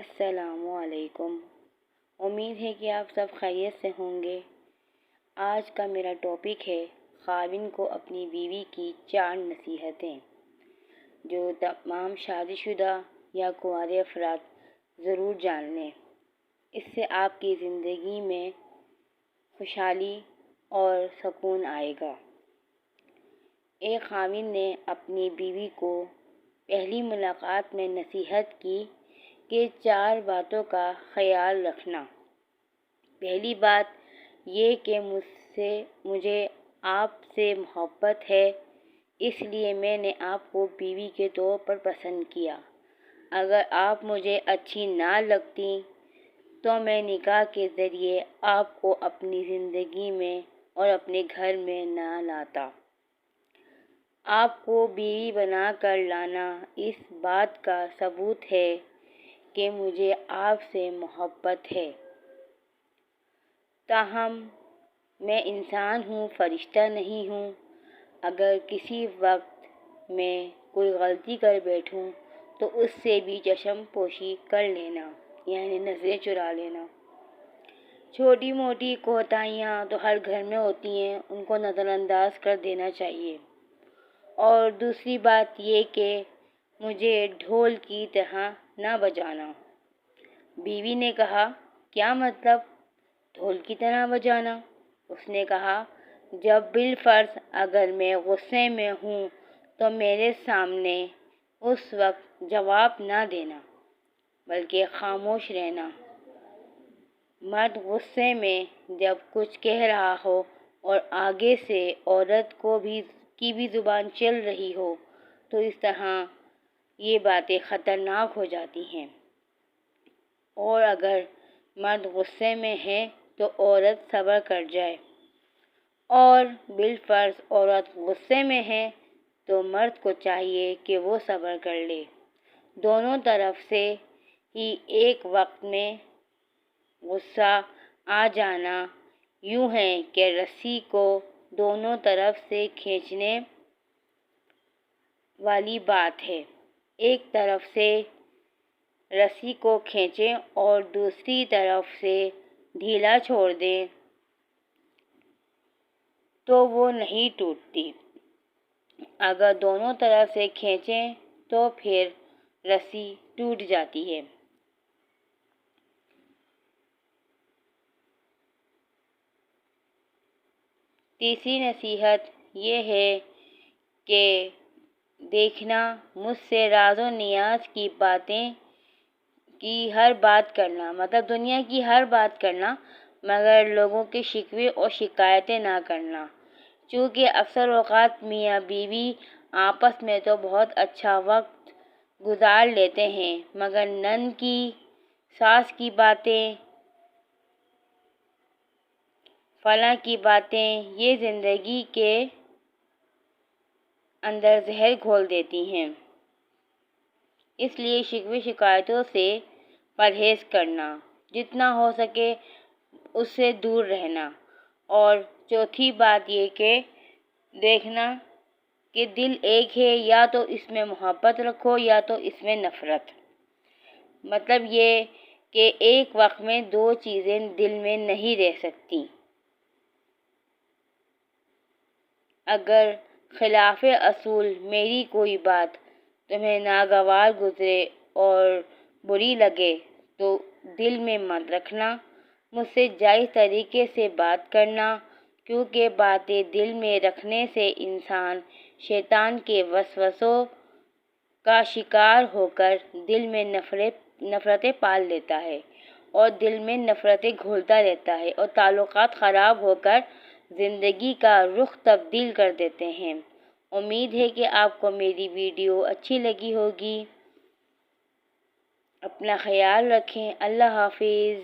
السلام علیکم۔ امید ہے کہ آپ سب خیریت سے ہوں گے۔ آج کا میرا ٹاپک ہے خاوند کو اپنی بیوی کی 4 نصیحتیں، جو تمام شادی شدہ یا کنوارے افراد ضرور جان لیں۔ اس سے آپ کی زندگی میں خوشحالی اور سکون آئے گا۔ ایک خاوند نے اپنی بیوی کو پہلی ملاقات میں نصیحت کی کہ 4 باتوں کا خیال رکھنا۔ پہلی بات یہ کہ مجھے آپ سے محبت ہے، اس لیے میں نے آپ کو بیوی کے طور پر پسند کیا۔ اگر آپ مجھے اچھی نہ لگتی تو میں نکاح کے ذریعے آپ کو اپنی زندگی میں اور اپنے گھر میں نہ لاتا۔ آپ کو بیوی بنا کر لانا اس بات کا ثبوت ہے کہ مجھے آپ سے محبت ہے۔ تاہم میں انسان ہوں، فرشتہ نہیں ہوں۔ اگر کسی وقت میں کوئی غلطی کر بیٹھوں تو اس سے بھی چشم پوشی کر لینا، یعنی نظریں چرا لینا۔ چھوٹی موٹی کوتاہیاں تو ہر گھر میں ہوتی ہیں، ان کو نظر انداز کر دینا چاہیے۔ اور دوسری بات یہ کہ مجھے ڈھول کی طرح نہ بجانا۔ بیوی نے کہا، کیا مطلب ڈھول کی طرح بجانا؟ اس نے کہا، جب بالفرض اگر میں غصے میں ہوں تو میرے سامنے اس وقت جواب نہ دینا، بلکہ خاموش رہنا۔ مرد غصے میں جب کچھ کہہ رہا ہو اور آگے سے عورت کی بھی زبان چل رہی ہو تو اس طرح یہ باتیں خطرناک ہو جاتی ہیں۔ اور اگر مرد غصے میں ہے تو عورت صبر کر جائے، اور بالفرض عورت غصے میں ہے تو مرد کو چاہیے کہ وہ صبر کر لے۔ دونوں طرف سے ہی ایک وقت میں غصہ آ جانا یوں ہے کہ رسی کو دونوں طرف سے کھینچنے والی بات ہے۔ ایک طرف سے رسی کو کھینچیں اور دوسری طرف سے ڈھیلا چھوڑ دیں تو وہ نہیں ٹوٹتی۔ اگر دونوں طرف سے کھینچیں تو پھر رسی ٹوٹ جاتی ہے۔ تیسری نصیحت یہ ہے کہ دیکھنا، مجھ سے راز و نیاز کی ہر بات کرنا، مطلب دنیا کی ہر بات کرنا، مگر لوگوں کے شکوے اور شکایتیں نہ کرنا۔ چونکہ اکثر اوقات میاں بیوی آپس میں تو بہت اچھا وقت گزار لیتے ہیں، مگر نند کی، ساس کی باتیں، فلاں کی باتیں یہ زندگی کے اندر زہر گھول دیتی ہیں۔ اس لیے شکوے شکایتوں سے پرہیز کرنا، جتنا ہو سکے اس سے دور رہنا۔ اور چوتھی بات یہ کہ دیکھنا کہ دل ایک ہے، یا تو اس میں محبت رکھو یا تو اس میں نفرت۔ مطلب یہ کہ ایک وقت میں 2 چیزیں دل میں نہیں رہ سکتی۔ اگر خلاف اصول میری کوئی بات تمہیں ناگوار گزرے اور بری لگے تو دل میں مت رکھنا، مجھ سے جائز طریقے سے بات کرنا، کیونکہ باتیں دل میں رکھنے سے انسان شیطان کے وسوسوں کا شکار ہو کر دل میں نفرتیں پال لیتا ہے، اور دل میں نفرتیں گھولتا رہتا ہے، اور تعلقات خراب ہو کر زندگی کا رخ تبدیل کر دیتے ہیں۔ امید ہے کہ آپ کو میری ویڈیو اچھی لگی ہوگی۔ اپنا خیال رکھیں۔ اللہ حافظ۔